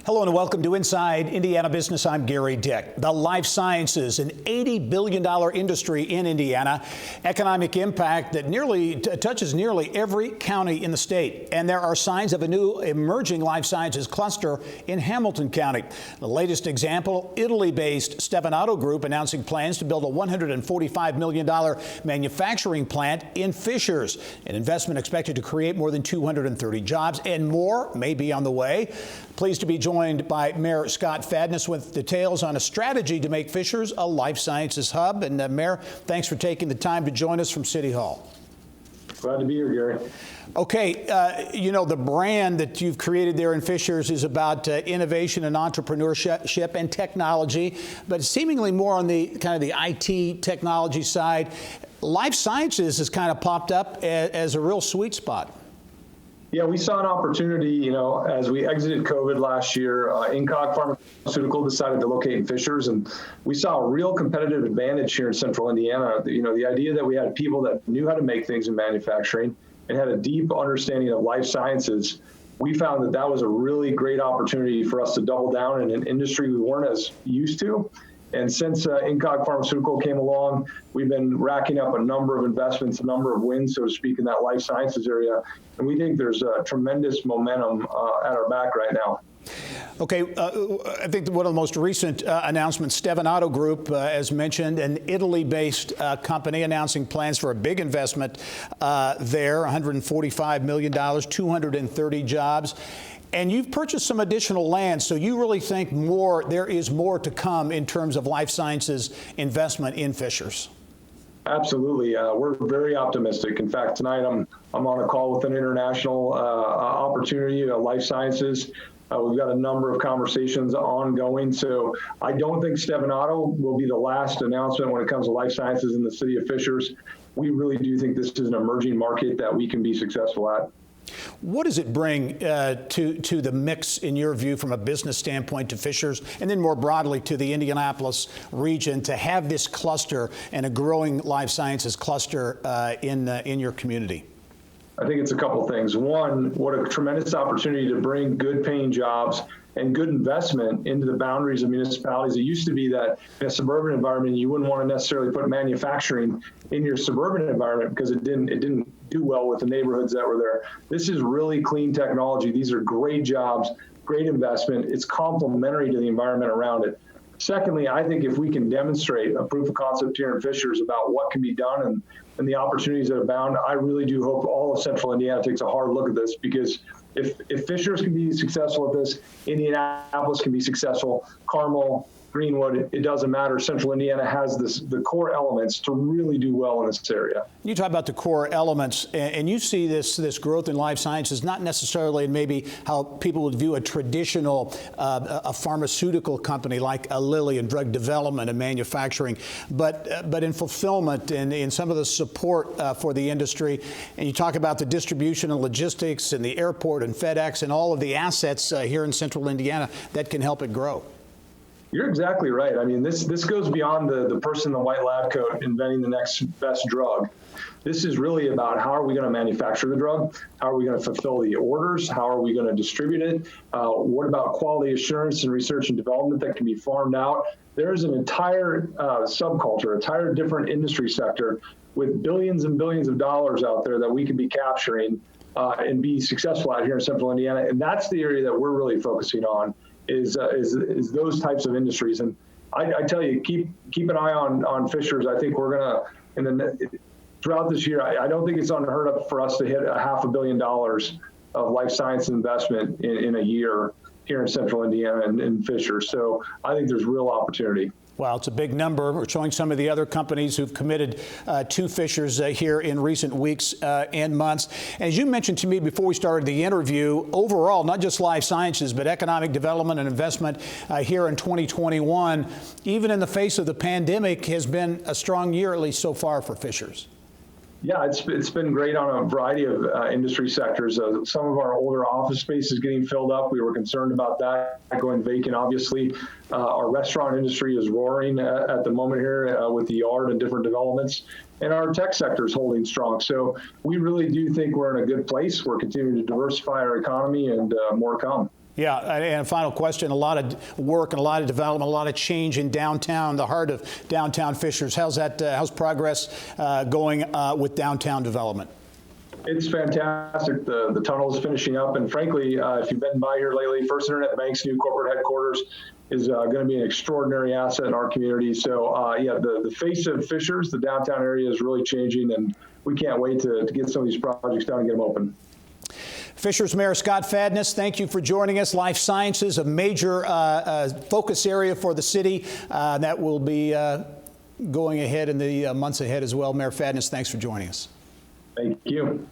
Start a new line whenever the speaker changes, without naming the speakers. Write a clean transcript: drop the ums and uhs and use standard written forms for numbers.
Hello and welcome to Inside Indiana Business. I'm Gary Dick. The life sciences, an $80 billion industry in Indiana, economic impact that touches nearly every county in the state. And there are signs of a new emerging life sciences cluster in Hamilton County. The latest example, Italy-based Stevanato Group announcing plans to build a $145 million manufacturing plant in Fishers, an investment expected to create more than 230 jobs, and more may be on the way. Pleased to be joined by Mayor Scott Fadness with details on a strategy to make Fishers a life sciences hub. And Mayor, thanks for taking the time to join us from City Hall.
Glad to be here, Gary.
Okay, you know, the brand that you've created there in Fishers is about innovation and entrepreneurship and technology, but seemingly more on the kind of the IT technology side. Life sciences has kind of popped up as a real sweet spot.
Yeah, we saw an opportunity, as we exited COVID last year, Incog Pharmaceutical decided to locate in Fishers, and we saw a real competitive advantage here in central Indiana. The idea that we had people that knew how to make things in manufacturing and had a deep understanding of life sciences. We found that that was a really great opportunity for us to double down in an industry we weren't as used to. And since Incog Pharmaceutical came along, we've been racking up a number of investments, a number of wins, so to speak, in that life sciences area. And we think there's a tremendous momentum at our back right now.
Okay, I think one of the most recent announcements, Stevanato Group, as mentioned, an Italy-based company announcing plans for a big investment there, $145 million, 230 jobs. And you've purchased some additional land, so you really think there is more to come in terms of life sciences investment in Fishers.
Absolutely. We're very optimistic. In fact, tonight I'm on a call with an international opportunity, life sciences. We've got a number of conversations ongoing. So I don't think Stevanato will be the last announcement when it comes to life sciences in the city of Fishers. We really do think this is an emerging market that we can be successful at.
What does it bring to the mix, in your view, from a business standpoint to Fishers, and then more broadly to the Indianapolis region, to have this cluster and a growing life sciences cluster in your community?
I think it's a couple things. One, what a tremendous opportunity to bring good paying jobs and good investment into the boundaries of municipalities. It used to be that in a suburban environment, you wouldn't want to necessarily put manufacturing in your suburban environment because it didn't do well with the neighborhoods that were there. This is really clean technology. These are great jobs, great investment. It's complementary to the environment around it. Secondly, I think if we can demonstrate a proof of concept here in Fishers about what can be done and the opportunities that abound, I really do hope all of central Indiana takes a hard look at this, because if Fishers can be successful at this, Indianapolis can be successful, Carmel, Greenwood, it doesn't matter. Central Indiana has the core elements to really do well in this area. You
talk about the core elements, and you see this growth in life sciences, not necessarily in maybe how people would view a traditional a pharmaceutical company like a Lilly in drug development and manufacturing, but in fulfillment and in some of the support for the industry. And you talk about the distribution and logistics and the airport and FedEx and all of the assets here in central Indiana that can help it grow.
You're exactly right. I mean, this goes beyond the person in the white lab coat inventing the next best drug. This is really about how are we going to manufacture the drug? How are we going to fulfill the orders? How are we going to distribute it? What about quality assurance and research and development that can be farmed out? There is an entire subculture, entire different industry sector with billions and billions of dollars out there that we could be capturing and be successful out here in central Indiana. And that's the area that we're really focusing on. Is those types of industries. And I tell you, keep an eye on Fishers. I think we're gonna throughout this year. I don't think it's unheard of for us to hit $500 million of life science investment in a year here in central Indiana and in Fishers. So I think there's real opportunity.
Well, it's a big number. We're showing some of the other companies who've committed to Fishers here in recent weeks and months. As you mentioned to me before we started the interview, overall, not just life sciences, but economic development and investment here in 2021, even in the face of the pandemic, has been a strong year, at least so far, for Fishers.
Yeah, it's been great on a variety of industry sectors. Some of our older office space is getting filled up. We were concerned about that going vacant, obviously. Our restaurant industry is roaring at the moment here with the yard and different developments. And our tech sector is holding strong. So we really do think we're in a good place. We're continuing to diversify our economy, and more to come.
Yeah, and a final question, a lot of work and a lot of development, a lot of change in downtown, the heart of downtown Fishers. How's progress going with downtown development?
It's fantastic. The tunnel is finishing up, and frankly, if you've been by here lately, First Internet Bank's new corporate headquarters is going to be an extraordinary asset in our community. So, yeah, the face of Fishers, the downtown area, is really changing, and we can't wait to get some of these projects done and get them open.
Fishers Mayor Scott Fadness, thank you for joining us. Life sciences, a major focus area for the city that will be going ahead in the months ahead as well. Mayor Fadness, thanks for joining us.
Thank you.